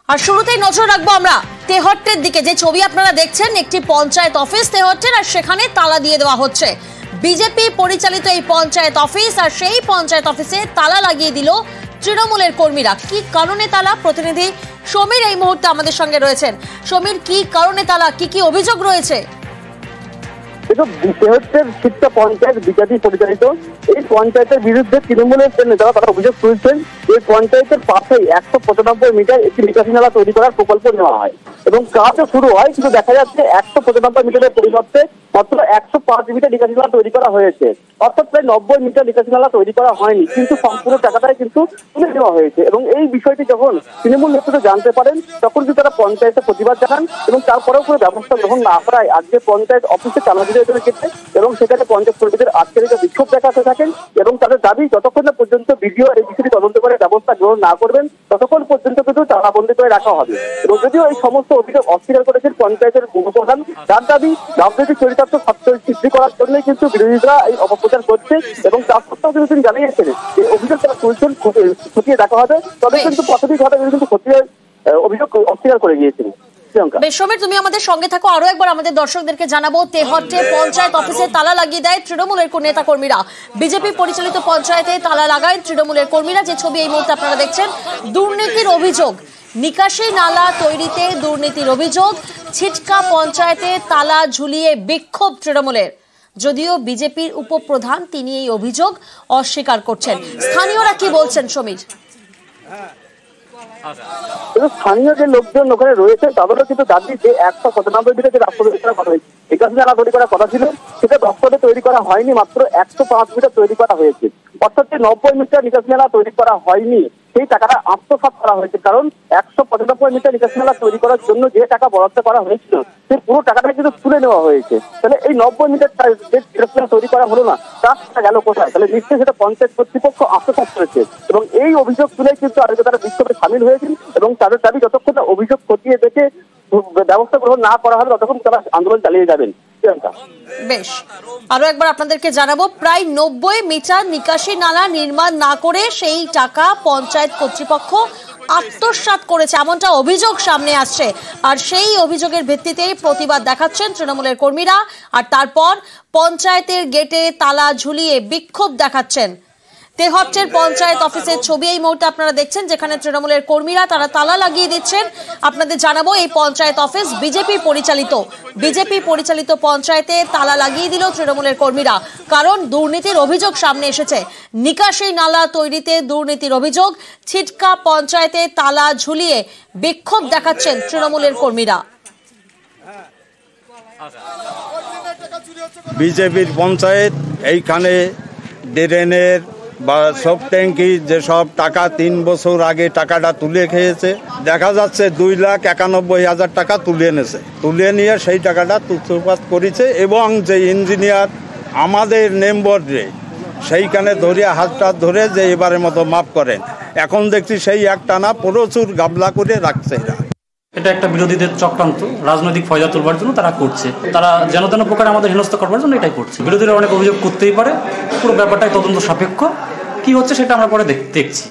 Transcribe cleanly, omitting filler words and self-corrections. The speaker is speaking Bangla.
আর শুরুতেই নজর রাখবো আমরা তেহট্টের দিকে। যে ছবি আপনারা দেখছেন একটি পঞ্চায়েত অফিস তেহট্টের, আর সেখানে তালা দিয়ে দেওয়া হচ্ছে। বিজেপি পরিচালিত এই পঞ্চায়েত অফিস, আর সেই পঞ্চায়েত অফিসে তালা লাগিয়ে দিল তৃণমূলের কর্মীরা। কি কারণে তালা? প্রতিনিধি সমীর এই মুহূর্তে আমাদের সঙ্গে রয়েছেন। সমীর, কি কারণে তালা, কি অভিযোগ রয়েছে? তেহট্টের শিক্ষা পঞ্চায়েত বিজেপি পরিচালিত এই পঞ্চায়েতের বিরুদ্ধে তৃণমূলের যে নেতারা তারা অভিযোগ তুলছেন এই পঞ্চায়েতের পাশেই 195 মিটার একটি নিকাশি নালা তৈরি করার প্রকল্প নেওয়া হয় এবং কাজও শুরু হয়, কিন্তু দেখা যাচ্ছে 195 মিটারের পরিবর্তে মাত্র 105 মিটার নিকাশি নালা তৈরি করা হয়েছে। অর্থাৎ প্রায় 90 মিটার নিকাশি নালা তৈরি করা হয়নি, কিন্তু সম্পূর্ণ টাকাটাই কিন্তু তুলে নেওয়া হয়েছে। এবং এই বিষয়টি যখন তৃণমূল নেতৃত্ব জানতে পারেন তখন কিন্তু তারা পঞ্চায়েতে প্রতিবাদ জানান এবং তারপরেও কোনো ব্যবস্থা গ্রহণ না করায় আজকে পঞ্চায়েত অফিসে তালা দিয়ে রেখেছে এবং সেখানে পঞ্চায়েত কর্মীদের আজকে বিক্ষোভ দেখাতে থাকেন এবং তাদের দাবি যতক্ষণ না পর্যন্ত বিডিও এই বিষয়টি তদন্ত করে ব্যবস্থা গ্রহণ না করবেন ততক্ষণ পর্যন্ত কিন্তু তালাবন্দি করে রাখা হবে। এবং যদিও এই সমস্ত অভিযোগ অস্বীকার করেছেন পঞ্চায়েতের উপপ্রধান, তার দাবি রাজনৈতিক চরিতার্থ সিদ্ধি করার জন্যই কিন্তু বিরোধীরা এই অপপ্রচার করছে এবং তার সত্ত্বেও কিন্তু তিনি জানিয়েছেন এই অভিযোগ তারা তুলছেন খতিয়ে দেখা হবে, তবে কিন্তু প্রাথমিকভাবে কিন্তু খতিয়ে অভিযোগ অস্বীকার করে গিয়েছেন। সমীর, তুমি আমাদের সঙ্গে থাকো। আরো একবার আমাদের দর্শকদেরকে জানাবো, তেহট্টে পঞ্চায়েত অফিসে তালা লাগিয়ে দেয় তৃণমূলের নেতা কর্মীরা। বিজেপি পরিচালিত পঞ্চায়েতে তালা লাগায় তৃণমূলের কর্মীরা। যে ছবি এই মুহূর্তে আপনারা দেখছেন, দুর্নীতির অভিযোগ, নিকাশি নালা তৈরিতে দুর্নীতির অভিযোগ। ছিটকা পঞ্চায়েতে তালা ঝুলিয়ে বিক্ষোভ তৃণমূলের। যদিও বিজেপির উপপ্রধান তিনি এই অভিযোগ অস্বীকার করছেন। স্থানীয়রা কি বলছেন সমীর? স্থানীয় যে লোকজন ওখানে রয়েছে তাদেরও কিন্তু দাবি যে 195 মিটার যে রাস্তা তৈরি করা কথা হয়েছে, নিকাশি নালা তৈরি করার কথা ছিল, সেটা রাস্তাতে তৈরি করা হয়নি, মাত্র 105 মিটার তৈরি করা হয়েছে। অর্থাৎ যে 90 মিটার নিকাশি নালা তৈরি করা হয়নি সেই টাকাটা আত্মসাৎ করা হয়েছে, কারণ 195 মিটার নিকাশি নালা তৈরি করার জন্য যে টাকা বরাদ্দ করা হয়েছিল সেই পুরো টাকাটা কিন্তু তুলে নেওয়া হয়েছে। তাহলে এই 90 মিটার যে নিকাশি নালা তৈরি করা হলো না, তার টাকা গেল কোথায়? তাহলে নিশ্চয়ই সেটা পঞ্চায়েত কর্তৃপক্ষ আত্মসাৎ করেছে এবং এই অভিযোগ তুলে কিন্তু আজকে তারা বিক্ষোভে সামিল হয়েছেন এবং তাদের দাবি যতক্ষণ অভিযোগ খতিয়ে দেখে ব্যবস্থা গ্রহণ না করা হবে ততক্ষণ তারা আন্দোলন চালিয়ে যাবেন। বেশ, আরো একবার আপনাদেরকে জানাবো, প্রায় 90 মিটার নিকাশি নালা নির্মাণ না করে সেই টাকা পঞ্চায়েত কর্তৃপক্ষ আত্মসাৎ করেছে, এমনটা অভিযোগ সামনে আসছে। আর সেই অভিযোগের ভিত্তিতেই প্রতিবাদ দেখাচ্ছেন তৃণমূলের কর্মীরা, আর তারপর পঞ্চায়েতের গেটে তালা ঝুলিয়ে বিক্ষোভ দেখাচ্ছেন। তেহট্টের পঞ্চায়েত অফিসের ছবি এই মুহূর্তে আপনারা দেখছেন, যেখানে তৃণমূলের কর্মীরা তারা তালা লাগিয়ে দিচ্ছেন। আপনাদের জানাবো, এই পঞ্চায়েত অফিস বিজেপি পরিচালিত পঞ্চায়েতে তালা লাগিয়ে দিল তৃণমূলের কর্মীরা, কারণ দুর্নীতির অভিযোগ সামনে এসেছে। নিকাশি নালা তৈরিতে দুর্নীতির অভিযোগ। ছিটকা পঞ্চায়েতে তালা ঝুলিয়ে বিক্ষোভ দেখাচ্ছেন তৃণমূলের কর্মীরা। বিজেপির পঞ্চায়েত, এইখানে ড্রেনের বা সব ট্যাঙ্কি যেসব টাকা 3 বছর আগে টাকাটা তুলে খেয়েছে, দেখা যাচ্ছে 2,91,000 টাকা তুলে এনেছে। তুলে নিয়ে সেই টাকাটা তুচ্ছপাত করেছে এবং যে ইঞ্জিনিয়ার আমাদের মেম্বারে সেইখানে ধরে হাতটা ধরে যে এবারের মতো মাফ করেন, এখন দেখছি সেই একটানা প্রচুর গাবলা করে রাখছে। এটা একটা বিরোধীদের চক্রান্ত, রাজনৈতিক ফায়দা তোলবার জন্য তারা করছে। তারা যেন তেন প্রকারে আমাদের হেনস্থা করবার জন্য এটাই করছে। বিরোধীরা অনেক অভিযোগ করতেই পারে, পুরো ব্যাপারটাই তদন্ত সাপেক্ষ। কি হচ্ছে সেটা আমরা পরে দেখছি।